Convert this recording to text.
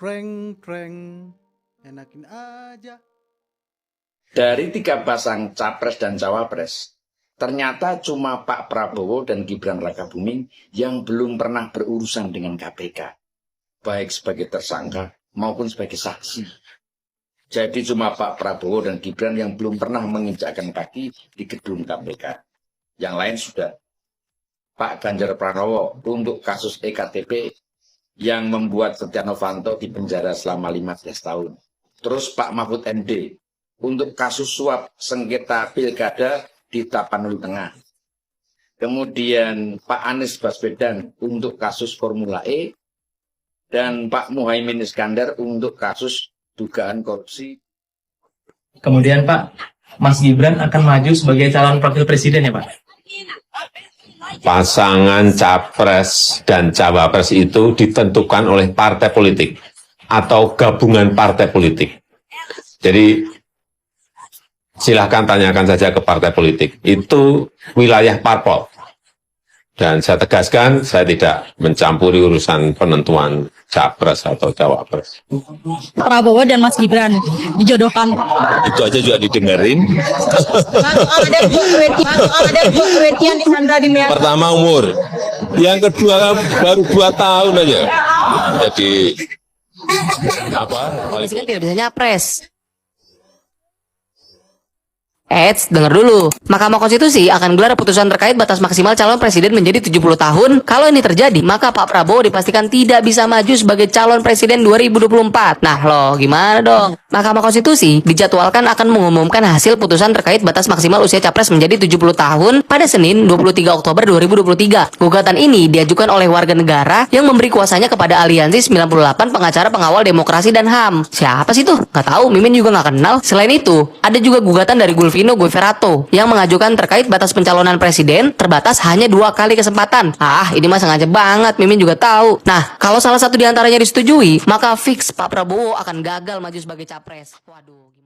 Treng, enakin aja. Dari 3 pasang capres dan cawapres, ternyata cuma Pak Prabowo dan Gibran Rakabuming yang belum pernah berurusan dengan KPK, baik sebagai tersangka maupun sebagai saksi. Jadi cuma Pak Prabowo dan Gibran yang belum pernah menginjakkan kaki di gedung KPK. Yang lain sudah. Pak Ganjar Pranowo untuk kasus EKTP yang membuat Setia Novanto dipenjara selama 15 tahun. Terus Pak Mahfud MD untuk kasus suap sengketa pilkada di Tapanuli Tengah. Kemudian Pak Anies Baswedan untuk kasus Formula E. Dan Pak Muhaimin Iskandar untuk kasus dugaan korupsi. Kemudian Pak, Mas Gibran akan maju sebagai calon wakil presiden ya Pak? Pasangan capres dan cawapres itu ditentukan oleh partai politik atau gabungan partai politik. Jadi silahkan tanyakan saja ke partai politik. Itu wilayah parpol. Dan saya tegaskan, saya tidak mencampuri urusan penentuan capres atau cawapres. Prabowo dan Mas Gibran dijodohkan. Itu aja juga didengerin. Ada duetian di Sandra di Medan. Pertama umur, yang kedua baru 2 tahun aja. Jadi apa? Kan tidak bisa nyapres. Dengar dulu. Mahkamah Konstitusi akan gelar putusan terkait batas maksimal calon presiden menjadi 70 tahun. Kalau ini terjadi, maka Pak Prabowo dipastikan tidak bisa maju sebagai calon presiden 2024. Nah, loh, gimana dong? Mahkamah Konstitusi dijadwalkan akan mengumumkan hasil putusan terkait batas maksimal usia capres menjadi 70 tahun pada Senin 23 Oktober 2023. Gugatan ini diajukan oleh warga negara yang memberi kuasanya kepada Aliansi 98 Pengacara Pengawal Demokrasi dan HAM. Siapa sih tuh? Nggak tahu, Mimin juga nggak kenal. Selain itu, ada juga gugatan dari Gulvino Gueverato yang mengajukan terkait batas pencalonan presiden terbatas hanya 2 kali kesempatan. Ini mah sengaja banget, Mimin juga tahu. Nah, kalau salah satu diantaranya disetujui, maka fix Pak Prabowo akan gagal maju sebagai capres. Waduh.